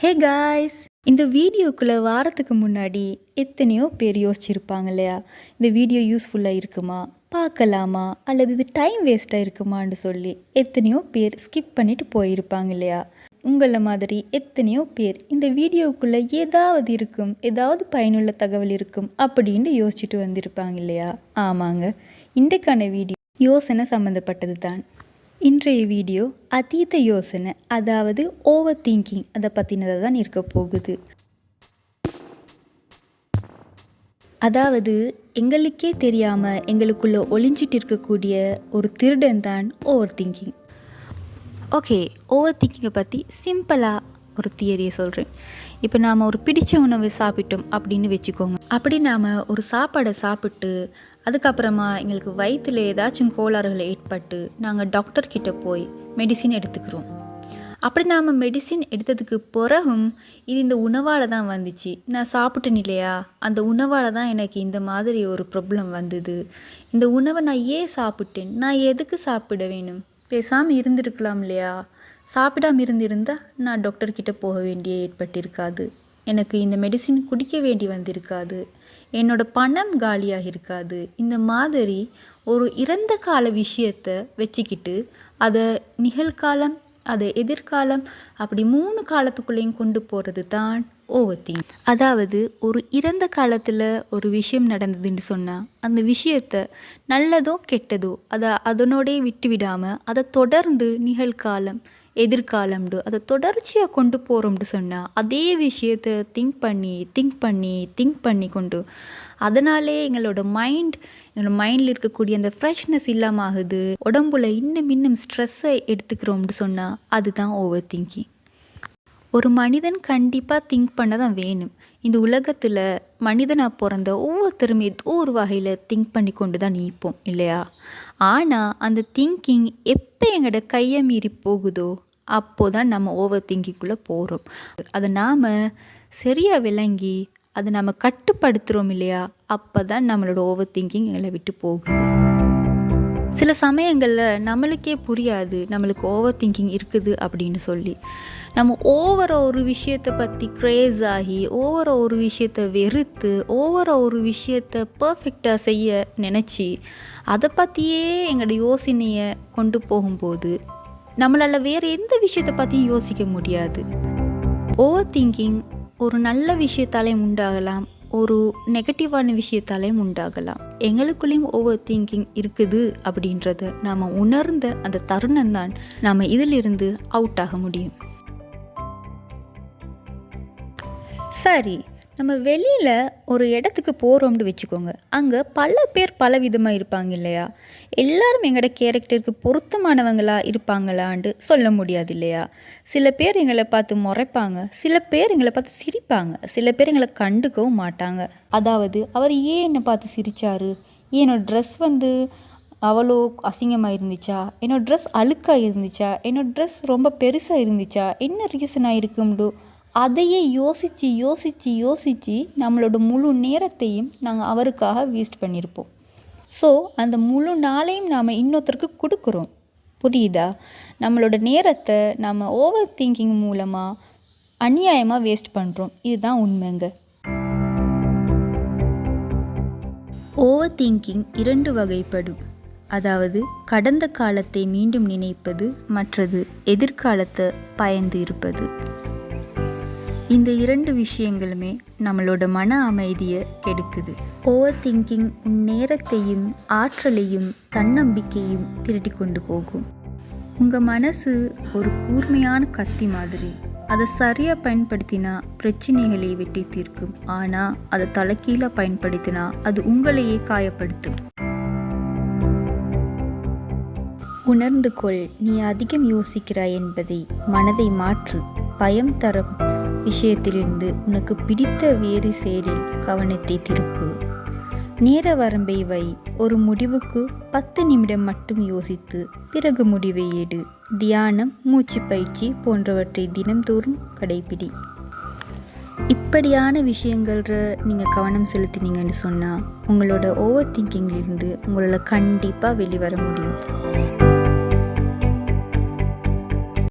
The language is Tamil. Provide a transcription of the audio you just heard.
ஹே காய்ஸ், இந்த வீடியோக்குள்ளே வாரத்துக்கு முன்னாடி எத்தனையோ பேர் யோசிச்சிருப்பாங்க இல்லையா? இந்த வீடியோ யூஸ்ஃபுல்லாக இருக்குமா, பார்க்கலாமா, அல்லது இது டைம் வேஸ்ட்டாக இருக்குமான்னு சொல்லி எத்தனையோ பேர் ஸ்கிப் பண்ணிட்டு போயிருப்பாங்க இல்லையா? உங்களை மாதிரி எத்தனையோ பேர் இந்த வீடியோக்குள்ளே ஏதாவது இருக்கும், ஏதாவது பயனுள்ள தகவல் இருக்கும் அப்படின்னு யோசிச்சுட்டு வந்திருப்பாங்க இல்லையா? ஆமாங்க, இன்றைக்கான வீடியோ யோசனை சம்மந்தப்பட்டது தான். இன்றைய வீடியோ அதீத யோசனை, அதாவது ஓவர் திங்கிங், அதை பற்றினதை தான் இருக்க போகுது. அதாவது எங்களுக்கே தெரியாமல் எங்களுக்குள்ளே ஒளிஞ்சிட்டு இருக்கக்கூடிய ஒரு திருடன் தான் ஓவர் திங்கிங். ஓகே, ஓவர் திங்கிங்கை பற்றி சிம்பிளாக ஒரு தியரியை சொல்கிறேன். இப்போ நாம் ஒரு பிடிச்ச உணவை சாப்பிட்டோம் அப்படின்னு வச்சுக்கோங்க. அப்படி நாம் ஒரு சாப்பாடை சாப்பிட்டு அதுக்கப்புறமா எங்களுக்கு வயிற்றில் ஏதாச்சும் கோளாறுகள் ஏற்பட்டு நாங்கள் டாக்டர்கிட்ட போய் மெடிசின் எடுத்துக்கிறோம். அப்படி நாம் மெடிசின் எடுத்ததுக்கு பிறகும் இது இந்த உணவால் தான் வந்துச்சு, நான் சாப்பிட்டேன் இல்லையா, அந்த உணவால் தான் எனக்கு இந்த மாதிரி ஒரு ப்ராப்ளம் வந்தது, இந்த உணவை நான் ஏன் சாப்பிட்டேன், நான் எதுக்கு சாப்பிட வேணும், பேசாமல் இருந்திருக்கலாம் இல்லையா, சாப்பிடாமல் இருந்திருந்தால் நான் டாக்டர்கிட்ட போக வேண்டிய ஏற்பட்டிருக்காது, எனக்கு இந்த மெடிசின் குடிக்க வேண்டி வந்திருக்காது, என்னோடய பணம் காலியாக இருக்காது. இந்த மாதிரி ஒரு இறந்த கால விஷயத்தை வச்சுக்கிட்டு அதை நிகழ்காலம், அதை எதிர்காலம், அப்படி 3 காலத்துக்குள்ளேயும் கொண்டு போகிறது தான் ஓவர் திங்க். அதாவது ஒரு இறந்த காலத்தில் ஒரு விஷயம் நடந்ததுன்னு சொன்னால் அந்த விஷயத்தை நல்லதோ கெட்டதோ அதை அதனோடே விட்டு விடாமல் அதை தொடர்ந்து நிகழ்காலம், எதிர்காலம்டு அதை தொடர்ச்சியாக கொண்டு போகிறோம்னு சொன்னால் அதே விஷயத்தை திங்க் பண்ணி கொண்டு அதனாலே எங்களோட மைண்டில் இருக்கக்கூடிய அந்த ஃப்ரெஷ்னஸ் இல்லாமல் ஆகுது, உடம்புல இன்னும் ஸ்ட்ரெஸ்ஸை எடுத்துக்கிறோம்னு சொன்னால் அதுதான் ஓவர் திங்கிங். ஒரு மனிதன் கண்டிப்பாக திங்க் பண்ண தான் வேணும். இந்த உலகத்தில் மனிதனாக பிறந்த ஒவ்வொருத்தரும் ஏதோ ஒரு வகையில் திங்க் பண்ணி கொண்டு தான் நீப்போம் இல்லையா? ஆனால் அந்த திங்கிங் எப்போ எங்களோட கையை மீறி போகுதோ அப்போ தான் நம்ம ஓவர் திங்கிங்குள்ளே போகிறோம். அதை நாம் சரியாக விளங்கி அதை நம்ம கட்டுப்படுத்துகிறோம் இல்லையா, அப்போ தான் நம்மளோட ஓவர் திங்கிங் எங்களை விட்டு போகுது. சில சமயங்களில் நம்மளுக்கே புரியாது நம்மளுக்கு ஓவர் திங்கிங் இருக்குது அப்படின்னு சொல்லி. நம்ம ஒரு விஷயத்தை பற்றி க்ரேஸ் ஆகி, ஒரு விஷயத்தை வெறுத்து, ஒரு விஷயத்தை பர்ஃபெக்டாக செய்ய நினச்சி அதை பற்றியே எங்களோட யோசனையை கொண்டு போகும்போது நம்மளால் வேறு எந்த விஷயத்தை பற்றியும் யோசிக்க முடியாது. ஓவர் திங்கிங் ஒரு நல்ல விஷயத்தாலேயும் உண்டாகலாம், ஒரு நெகட்டிவான விஷயத்தாலேயும் உண்டாகலாம். எங்களுக்குள்ளேயும் ஓவர் திங்கிங் இருக்குது அப்படின்றத நாம் உணர்ந்த அந்த தருணம் தான் நாம் இதிலிருந்து அவுட் ஆக முடியும். சரி, நம்ம வெளியில் ஒரு இடத்துக்கு போகிறோம்னு வச்சுக்கோங்க. அங்கே பல பேர் பல விதமாக இருப்பாங்க இல்லையா? எல்லாரும் எங்களோட கேரக்டருக்கு பொருத்தமானவங்களா இருப்பாங்களான்னு சொல்ல முடியாது இல்லையா? சில பேர் எங்களை பார்த்து முறைப்பாங்க, சில பேர் எங்களை பார்த்து சிரிப்பாங்க, சில பேர் எங்களை கண்டுக்கவும் மாட்டாங்க. அதாவது அவர் ஏன் என்னை பார்த்து சிரித்தாரு, என்னோட ட்ரெஸ் அவ்வளோ அசிங்கமாக இருந்துச்சா, என்னோடய ட்ரெஸ் அழுக்காக இருந்துச்சா, என்னோடய ட்ரெஸ் ரொம்ப பெருசாக இருந்துச்சா, என்ன ரீசனாக இருக்கும்டு அதையே யோசித்து நம்மளோட முழு நேரத்தையும் நாங்கள் அவருக்காக வேஸ்ட் பண்ணியிருப்போம். ஸோ அந்த முழு நாளையும் நாம் இன்னொருத்தருக்கு கொடுக்குறோம். புரியுதா? நம்மளோட நேரத்தை நாம் ஓவர் திங்கிங் மூலமாக அநியாயமாக வேஸ்ட் பண்ணுறோம். இதுதான் உண்மைங்க. ஓவர் திங்கிங் 2 வகைப்படும். அதாவது கடந்த காலத்தை மீண்டும் நினைப்பது, மற்றது எதிர்காலத்தை பயந்து இருப்பது. இந்த 2 விஷயங்களுமே நம்மளோட மன அமைதியை கெடுக்குது. ஓவர் திங்கிங் உன் நேரத்தையும் ஆற்றலையும் தன்னம்பிக்கையும் திருடி கொண்டு போகும். உங்கள் மனசு ஒரு கூர்மையான கத்தி மாதிரி. அதை சரியாக பயன்படுத்தினா பிரச்சனைகளை வெட்டி தீர்க்கும். ஆனால் அதை தலைகீழாக பயன்படுத்தினா அது உங்களையே காயப்படுத்தும். உணர்ந்து கொள், நீ அதிகம் யோசிக்கிறாய் என்பதை. மனதை மாற்று. பயம் தரும் விஷயத்திலிருந்து உனக்கு பிடித்த வேறு செயலில் கவனத்தை திருப்பு. நேர வரம்பை வை. ஒரு முடிவுக்கு 10 நிமிடம் மட்டும் யோசித்து பிறகு முடிவை எடு. தியானம், மூச்சு பயிற்சி போன்றவற்றை தினம்தோறும் கடைபிடி. இப்படியான விஷயங்கள நீங்கள் கவனம் செலுத்தினீங்கன்னு சொன்னால் உங்களோட ஓவர் திங்கிங்கிலிருந்து உங்களால் கண்டிப்பாக வெளிவர முடியும்.